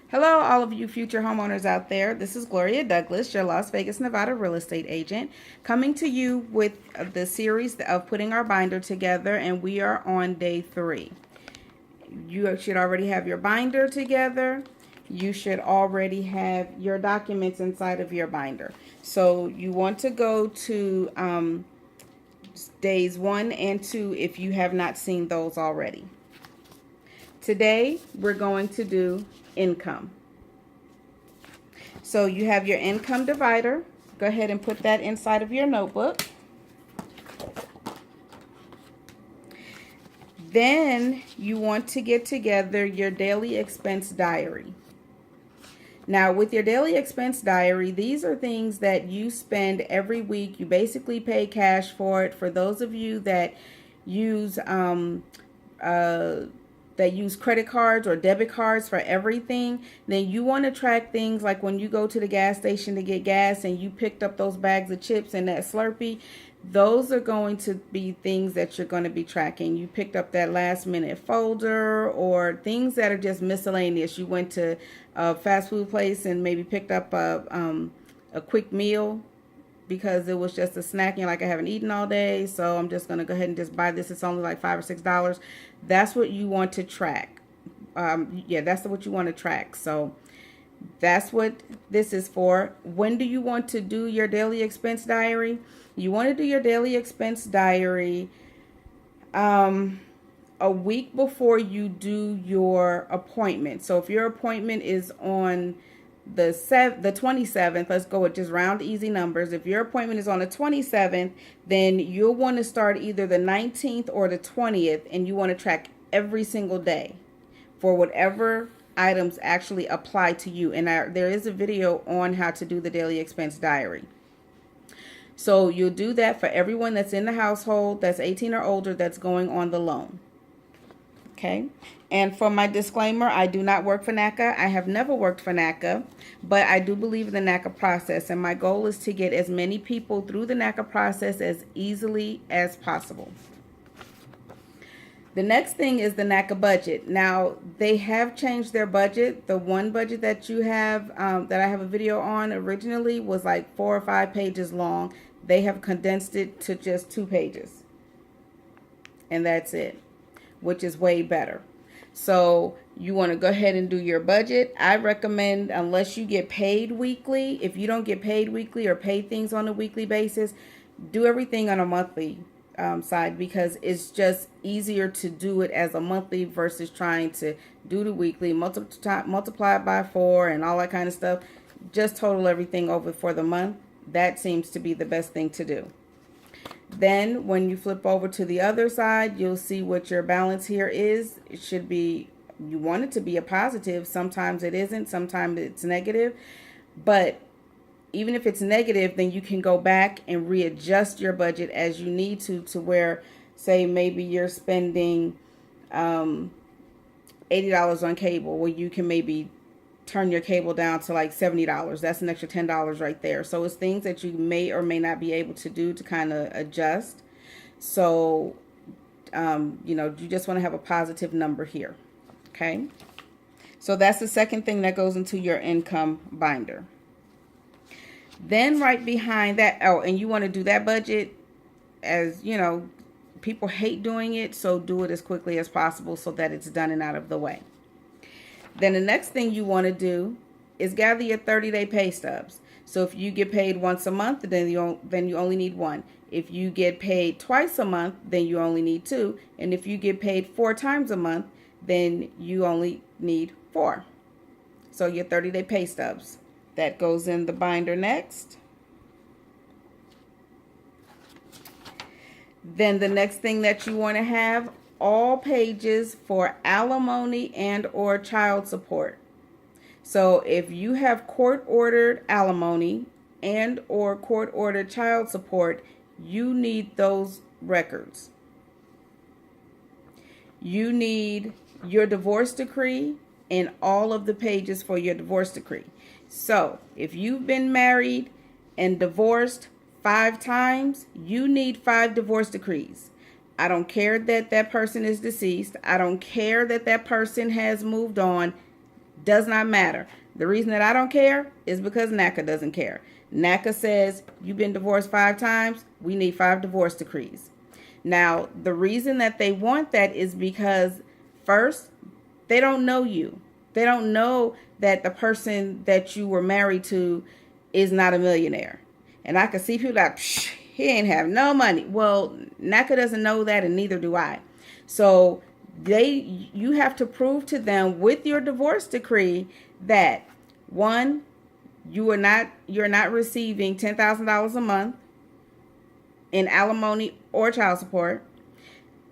Hello, all of you future homeowners out there. This is Gloria Douglas, your Las Vegas, Nevada real estate agent, coming to you with the series of putting our binder together, and we are on day 3. You should already have your binder together. You should already have your documents inside of your binder. So you want to go to days 1 and 2 if you have not seen those already. Today, we're going to do income. So you have your income divider. Go ahead and put that inside of your notebook. Then you want to get together your daily expense diary. Now, with your daily expense diary, these are things that you spend every week. You basically pay cash for it. For those of you that use credit cards or debit cards for everything, then you want to track things like when you go to the gas station to get gas and you picked up those bags of chips and that Slurpee. Those are going to be things that you're going to be tracking. You picked up that last minute folder or things that are just miscellaneous. You went to a fast food place and maybe picked up a quick meal because it was just a snack and you're like, I haven't eaten all day, so I'm just going to go ahead and just buy this. It's only like $5 or $6. That's what you want to track. That's what you want to track. So that's what this is for. When do you want to do your daily expense diary? You want to do your daily expense diary a week before you do your appointment. So if your appointment is on the 27th, let's go with just round easy numbers. If your appointment is on the 27th, then you'll want to start either the 19th or the 20th, and you want to track every single day for whatever items actually apply to you. And there is a video on how to do the daily expense diary. So you'll do that for everyone that's in the household that's 18 or older that's going on the loan. Okay. And for my disclaimer, I do not work for NACA. I have never worked for NACA, but I do believe in the NACA process. And my goal is to get as many people through the NACA process as easily as possible. The next thing is the NACA budget. Now, they have changed their budget. The one budget that you have, that I have a video on originally was like 4 or 5 pages long. They have condensed it to just 2 pages. And that's it, which is way better. So you want to go ahead and do your budget. I recommend, unless you get paid weekly, if you don't get paid weekly or pay things on a weekly basis, do everything on a monthly side, because it's just easier to do it as a monthly versus trying to do the weekly, multiply it by 4 and all that kind of stuff. Just total everything over for the month. That seems to be the best thing to do. Then when you flip over to the other side, you'll see what your balance here is. It should be, you want it to be a positive. Sometimes it isn't, sometimes it's negative. But even if it's negative, then you can go back and readjust your budget as you need to where, say, maybe you're spending $80 on cable, where you can maybe turn your cable down to like $70. That's an extra $10 right there. So it's things that you may or may not be able to do to kind of adjust. So, you just want to have a positive number here. Okay. So that's the second thing that goes into your income binder. Then right behind that, and you want to do that budget as, people hate doing it. So do it as quickly as possible so that it's done and out of the way. Then the next thing you want to do is gather your 30-day pay stubs. So if you get paid once a month, then you only need 1. If you get paid twice a month, then you only need 2. And if you get paid 4 times a month, then you only need 4. So your 30-day pay stubs. That goes in the binder next. Then the next thing that you want to have, all pages for alimony and or child support. So if you have court-ordered alimony and or court-ordered child support, you need those records. You need your divorce decree and all of the pages for your divorce decree. So if you've been married and divorced 5 times, you need 5 divorce decrees. I don't care that that person is deceased. I don't care that that person has moved on. Does not matter. The reason that I don't care is because NACA doesn't care. NACA says you've been divorced 5 times, we need 5 divorce decrees. Now, the reason that they want that is because, first, they don't know you. They don't know that the person that you were married to is not a millionaire. And I can see people like, he ain't have no money. Well, NACA doesn't know that, and neither do I. So you have to prove to them with your divorce decree that, one, you're not receiving $10,000 a month in alimony or child support.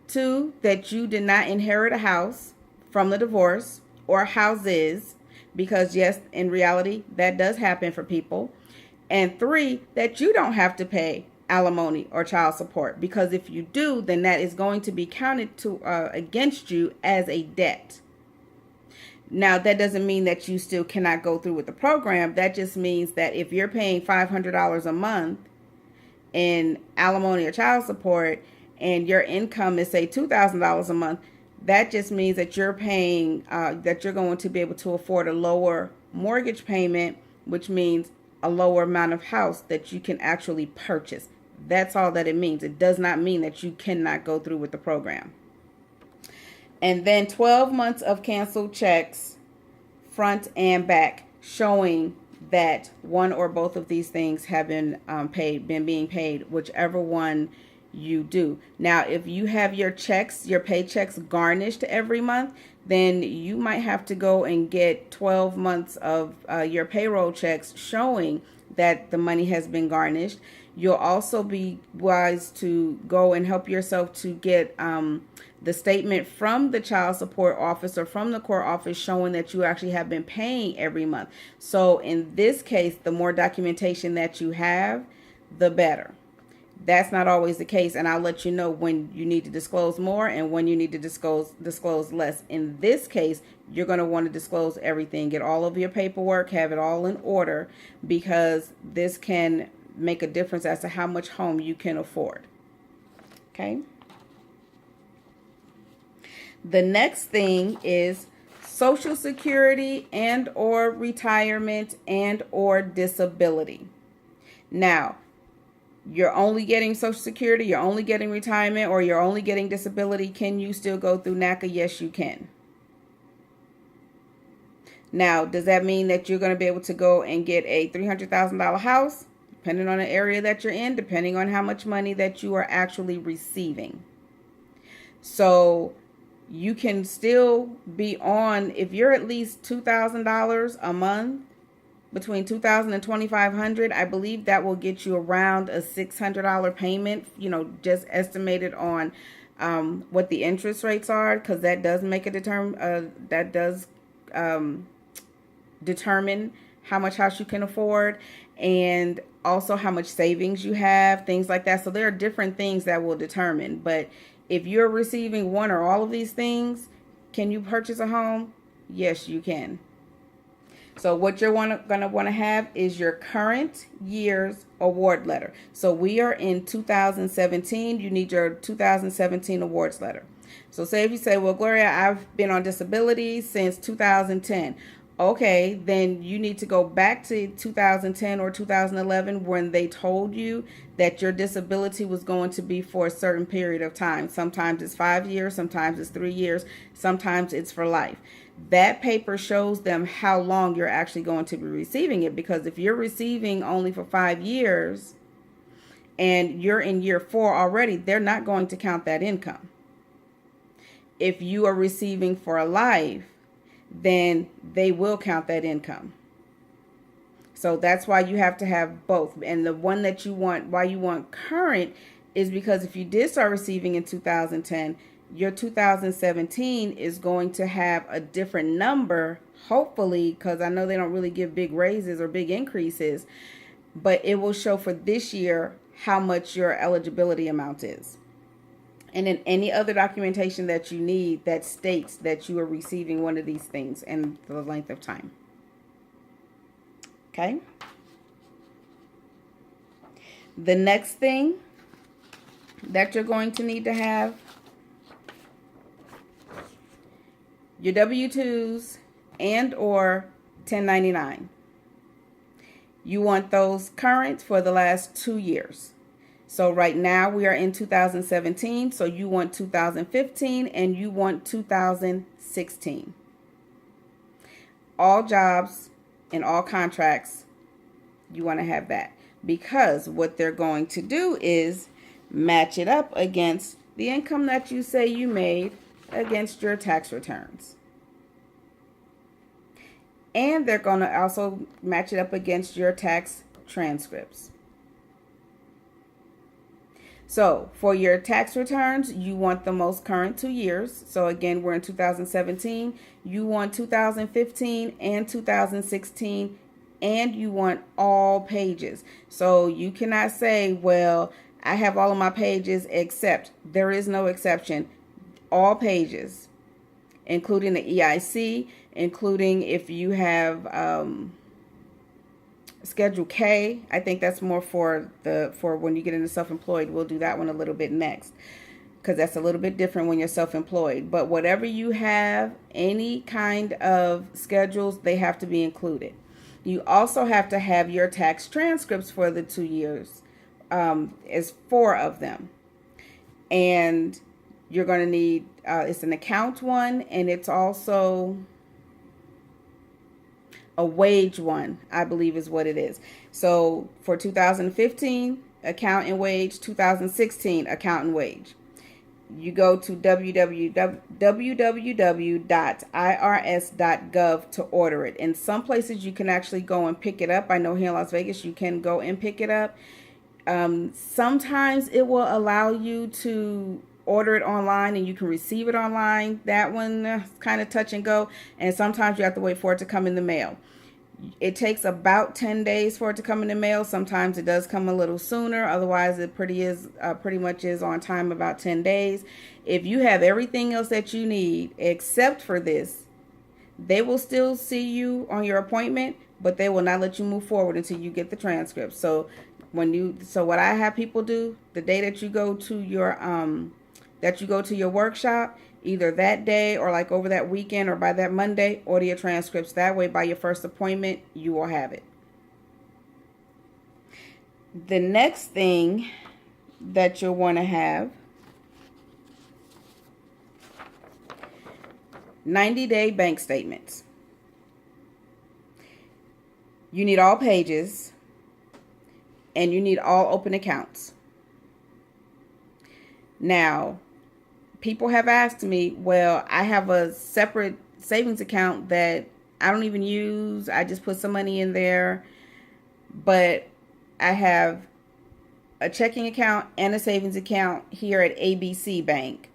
2, that you did not inherit a house from the divorce or houses, because yes, in reality, that does happen for people. And 3, that you don't have to pay alimony or child support, because if you do, then that is going to be counted to against you as a debt. Now, that doesn't mean that you still cannot go through with the program. That just means that if you're paying $500 a month in alimony or child support, and your income is, say, $2,000 a month, that just means that you're paying, that you're going to be able to afford a lower mortgage payment, which means a lower amount of house that you can actually purchase. That's all that it means. It does not mean that you cannot go through with the program. And then 12 months of canceled checks, front and back, showing that one or both of these things have been being paid, whichever one you do. Now, if you have your paychecks garnished every month, then you might have to go and get 12 months of your payroll checks showing that the money has been garnished. You'll also be wise to go and help yourself to get the statement from the child support office or from the court office showing that you actually have been paying every month. So in this case, the more documentation that you have, the better. That's not always the case, and I'll let you know when you need to disclose more and when you need to disclose less. In this case, you're going to want to disclose everything. Get all of your paperwork, have it all in order, because this can make a difference as to how much home you can afford. Okay? The next thing is Social Security and or retirement and or disability. Now, you're only getting Social Security, you're only getting retirement, or you're only getting disability. Can you still go through NACA? Yes, you can. Now, does that mean that you're going to be able to go and get a $300,000 house? Depending on the area that you're in, depending on how much money that you are actually receiving. So you can still be on, if you're at least $2,000 a month, between $2,000 and $2,500, I believe that will get you around a $600 payment, just estimated on what the interest rates are, because that does make a determine how much house you can afford, and also how much savings you have, things like that. So there are different things that will determine. But if you're receiving one or all of these things, can you purchase a home? Yes, you can. So what you're going to want to have is your current year's award letter. So we are in 2017. You need your 2017 awards letter. So say if you say, well, Gloria, I've been on disability since 2010. Okay, then you need to go back to 2010 or 2011 when they told you that your disability was going to be for a certain period of time. Sometimes it's 5 years, sometimes it's 3 years, sometimes it's for life. That paper shows them how long you're actually going to be receiving it, because if you're receiving only for 5 years and you're in year 4 already, they're not going to count that income. If you are receiving for a life, then they will count that income. So that's why you have to have both. And the one that you want, why you want current, is because if you did start receiving in 2010, your 2017 is going to have a different number, hopefully, because I know they don't really give big raises or big increases, but it will show for this year how much your eligibility amount is. And then any other documentation that you need that states that you are receiving one of these things and the length of time. Okay. The next thing that you're going to need to have, your W-2s and or 1099. You want those current for the last 2 years. So right now we are in 2017, so you want 2015 and you want 2016. All jobs and all contracts, you want to have that, because what they're going to do is match it up against the income that you say you made against your tax returns. And they're going to also match it up against your tax transcripts. So for your tax returns, you want the most current 2 years. So again, we're in 2017. You want 2015 and 2016, and you want all pages. So you cannot say, well, I have all of my pages except. There is no exception. All pages, including the EIC, including if you have Schedule K. I think that's more for when you get into self-employed. We'll do that one a little bit next, because that's a little bit different when you're self-employed. But whatever you have, any kind of schedules, they have to be included. You also have to have your tax transcripts for the 2 years. Is 4 of them. And you're going to need, it's an account one, and it's also a wage one, I believe is what it is. So for 2015, account and wage, 2016, account and wage. You go to www.irs.gov to order it. In some places you can actually go and pick it up. I know here in Las Vegas you can go and pick it up. Sometimes it will allow you to order it online and you can receive it online. That one kind of touch and go, and sometimes you have to wait for it to come in the mail. It takes about 10 days for it to come in the mail. Sometimes it does come a little sooner. Otherwise, it pretty much is on time, about 10 days. If you have everything else that you need except for this, they will still see you on your appointment, but they will not let you move forward until you get the transcript. So what I have people do, the day that you go to your workshop, either that day or like over that weekend or by that Monday, order your transcripts. That way, by your first appointment, you will have it. The next thing that you'll want to have, 90-day bank statements. You need all pages, and you need all open accounts. Now, people have asked me, well, I have a separate savings account that I don't even use. I just put some money in there. But I have a checking account and a savings account here at ABC Bank.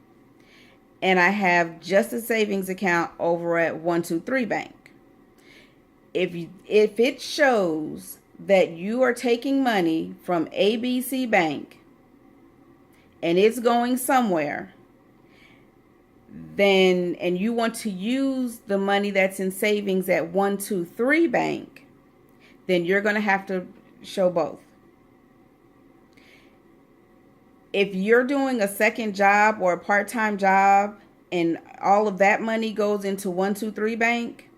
And I have just a savings account over at 123 Bank. If it shows that you are taking money from ABC Bank and it's going somewhere, then, and you want to use the money that's in savings at 123 Bank, then you're going to have to show both. If you're doing a second job or a part-time job and all of that money goes into 123 Bank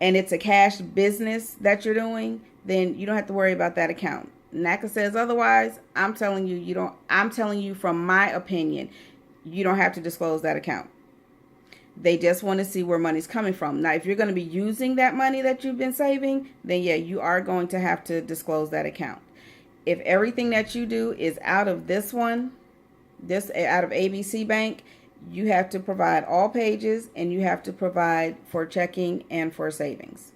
and it's a cash business that you're doing, then you don't have to worry about that account. NACA says otherwise. I'm telling you from my opinion, you don't have to disclose that account. They just want to see where money's coming from. Now, if you're going to be using that money that you've been saving, then yeah, you are going to have to disclose that account. If everything that you do is out of this one, out of ABC Bank, you have to provide all pages, and you have to provide for checking and for savings.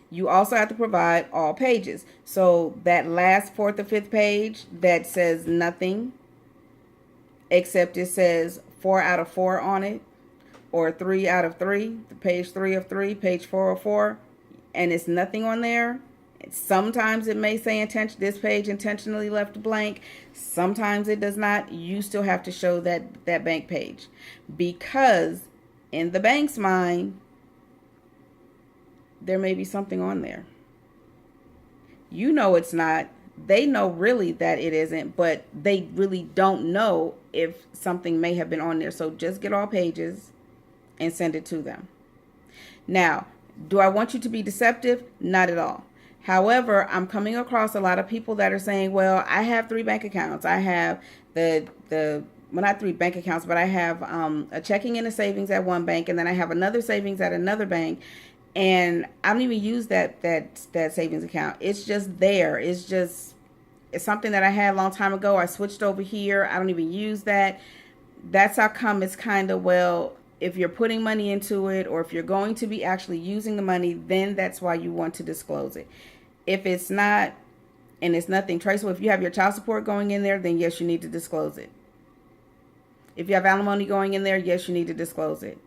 You also have to provide all pages. So that last 4th or 5th page that says nothing, except it says 4 out of 4 on it, or 3 out of 3, the page 3 of 3, page 4 of 4, and it's nothing on there. Sometimes it may say this page intentionally left blank. Sometimes it does not. You still have to show that bank page, because in the bank's mind, there may be something on there. You know it's not. They know really that it isn't, but they really don't know if something may have been on there. So just get all pages and send it to them. Now, do I want you to be deceptive? Not at all. However, I'm coming across a lot of people that are saying, well, I have 3 bank accounts. I have well, not 3 bank accounts, but I have a checking and a savings at one bank, and then I have another savings at another bank. And I don't even use that savings account. It's just there. It's something that I had a long time ago. I switched over here. I don't even use that. That's how come it's kind of, well, if you're putting money into it, or if you're going to be actually using the money, then that's why you want to disclose it. If it's not, and it's nothing traceable, if you have your child support going in there, then yes, you need to disclose it. If you have alimony going in there, yes, you need to disclose it.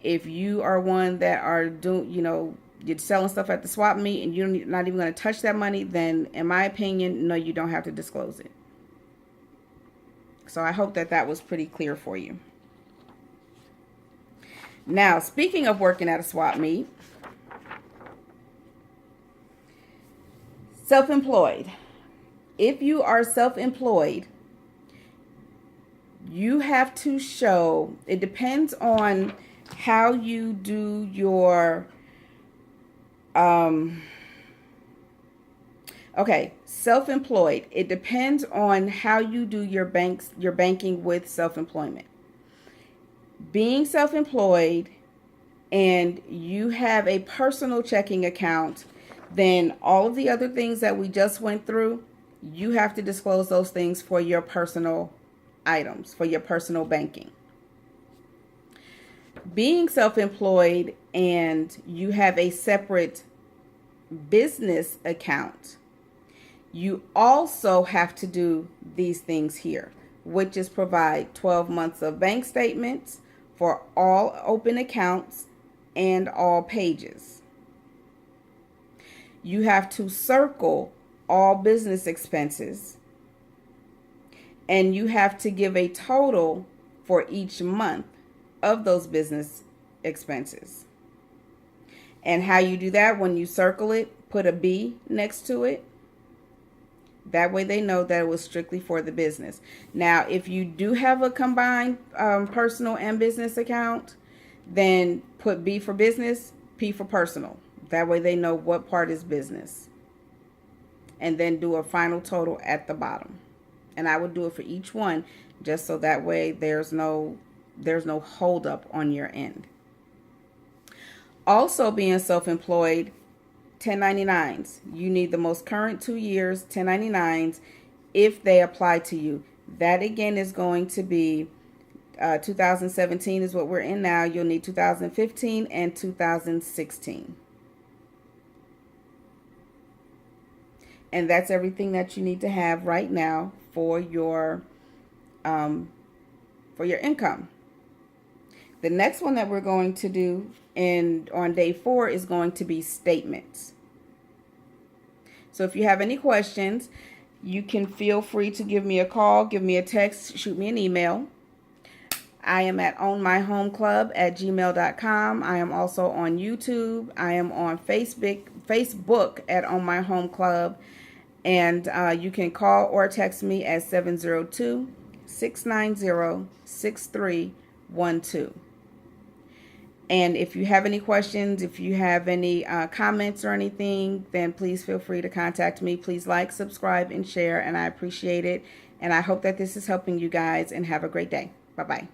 If you are one that are doing, you're selling stuff at the swap meet and you're not even going to touch that money, then in my opinion, no, you don't have to disclose it. So I hope that was pretty clear for you. Now, speaking of working at a swap meet, self-employed. If you are self-employed, you have to show, it depends on how you do your, self-employed. It depends on how you do your banking with self-employment. Being self-employed and you have a personal checking account, then all of the other things that we just went through, you have to disclose those things for your personal items, for your personal banking. Being self-employed and you have a separate business account, you also have to do these things here, which is provide 12 months of bank statements for all open accounts and all pages. You have to circle all business expenses, and you have to give a total for each month of those business expenses. And how you do that, when you circle it, put a B next to it. That way they know that it was strictly for the business. Now, if you do have a combined personal and business account, then put B for business, P for personal. That way they know what part is business. And then do a final total at the bottom. And I would do it for each one, just so that way there's no holdup on your end. Also, being self-employed, 1099s. You need the most current 2 years 1099s if they apply to you. That again is going to be 2017 is what we're in now. You'll need 2015 and 2016. And that's everything that you need to have right now for your income. The next one that we're going to do on day 4 is going to be statements. So if you have any questions, you can feel free to give me a call, give me a text, shoot me an email. I am at ownmyhomeclub@gmail.com. I am also on YouTube. I am on Facebook at Own My Home Club. And you can call or text me at 702-690-6312. And if you have any questions, if you have any comments or anything, then please feel free to contact me. Please like, subscribe, and share, and I appreciate it. And I hope that this is helping you guys, and have a great day. Bye-bye.